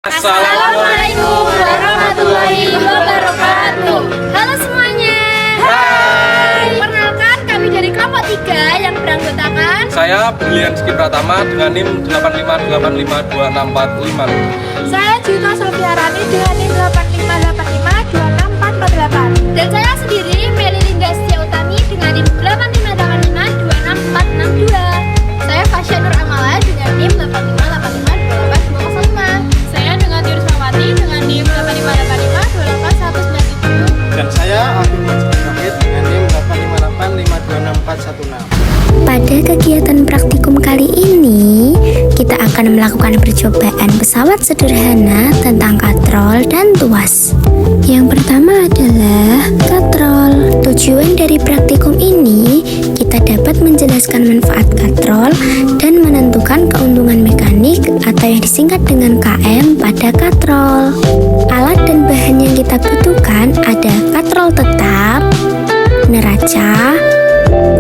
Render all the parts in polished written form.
Assalamualaikum warahmatullahi wabarakatuh. Halo semuanya. Hai. Perkenalkan, kami dari kelompok 3 yang beranggotakan Saya Brilian Rizky Pratama dengan NIM 85852645. Saya Juta Sofia Rani dengan NIM 85852644. Dan saya sendiri Meli Linda Setia Utami dengan NIM 8585264462. Saya Fasya Nur Amala dengan NIM 85852885. Saya dengan Yunus Mawati dengan NIM 8585289197. Dan saya Afif Majid dengan NIM 8585264416. Pada kegiatan praktikum kali ini, kita akan melakukan percobaan pesawat sederhana tentang katrol dan tuas. Yang pertama adalah katrol. Tujuan dari praktikum ini, kita dapat menjelaskan manfaat katrol dan menentukan keuntungan mekanik atau yang disingkat dengan KM pada katrol. Alat dan bahan yang kita butuhkan ada katrol tetap, neraca,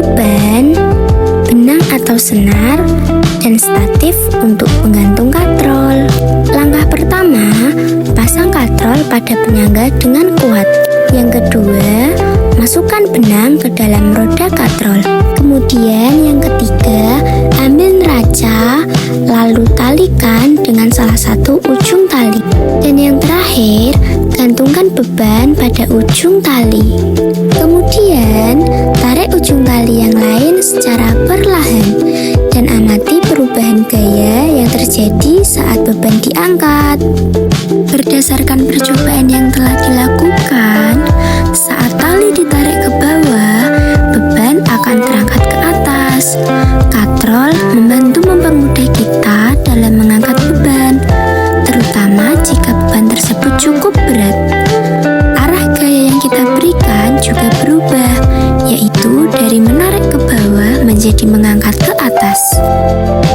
beban, benang atau senar, dan statif untuk penggantung katrol. Langkah pertama, pasang katrol pada penyangga dengan kuat. Yang kedua, masukkan benang ke dalam roda katrol. Kemudian yang ketiga, ambil neraca, lalu talikan dengan salah satu ujung tali. Dan yang terakhir, gantungkan beban pada ujung tali. Kemudian, tarik ujung tali yang lain secara perlahan dan amati perubahan gaya yang terjadi saat beban diangkat. Berdasarkan percobaan yang telah dilakukan, saat tali ditarik ke bawah, beban akan terangkat ke atas. Katrol membantu mempermudah kita dalam mengangkat beban, terutama jika beban tersebut cukup berat. Arah gaya yang kita berikan juga berubah, yaitu dari menarik ke bawah menjadi mengangkat ke atas.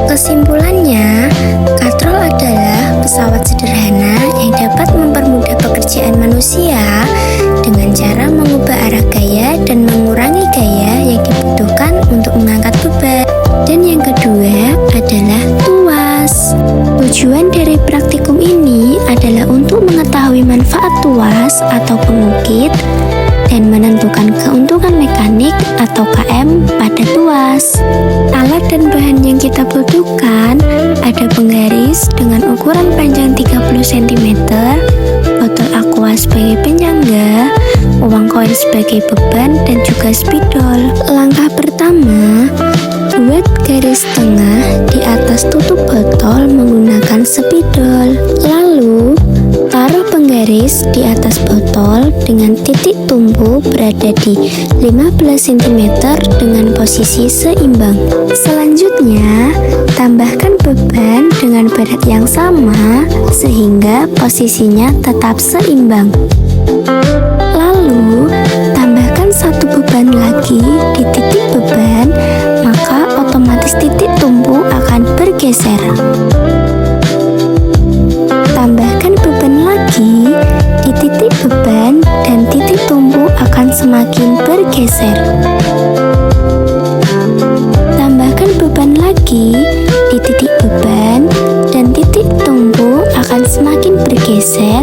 Kesimpulannya, katrol adalah pesawat sederhana yang dapat mempermudah pekerjaan manusia dengan cara mengubah arah gaya dan mengurangi gaya yang dibutuhkan untuk mengangkat beban. Dan yang kedua adalah tuas. Tujuan dari praktikum ini adalah untuk mengetahui manfaat tuas atau pengukit dan menentukan keuntungan mekanik atau KM pada tuas. Alat dan bahan yang kita butuhkan ada penggaris dengan ukuran panjang 30 cm, botol aqua sebagai penyangga, uang koin sebagai beban, dan juga spidol. Langkah pertama, buat garis tengah di atas tutup botol menggunakan spidol. Lalu, taruh penggaris di atas botol dengan titik tumpu berada di 15 cm dengan posisi seimbang. Selanjutnya, tambahkan beban dengan berat yang sama sehingga posisinya tetap seimbang. Lalu, tambahkan satu beban lagi di titik beban, maka otomatis titik tumpu akan bergeser. Tambahkan beban lagi di titik beban dan titik tumpu akan semakin bergeser. Tambahkan beban lagi di titik beban dan titik tumpu akan semakin bergeser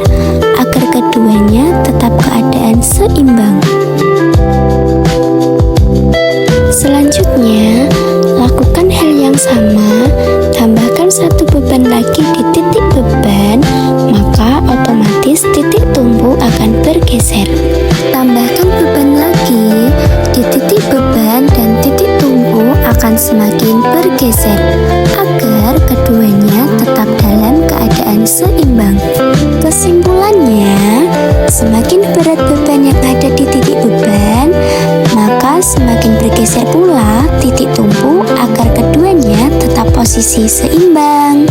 agar keduanya tetap keadaan seimbang. Selanjutnya, lakukan hal yang sama, tambahkan satu beban lagi di titik beban, maka otomatis titik tumpu akan bergeser. Tambahkan beban lagi di titik beban dan titik tumpu akan semakin bergeser agar keduanya tetap dalam keadaan seimbang. Kesimpulannya, semakin berat beban yang ada di titik beban, maka semakin bergeser pula titik tumpu agar keduanya tetap posisi seimbang.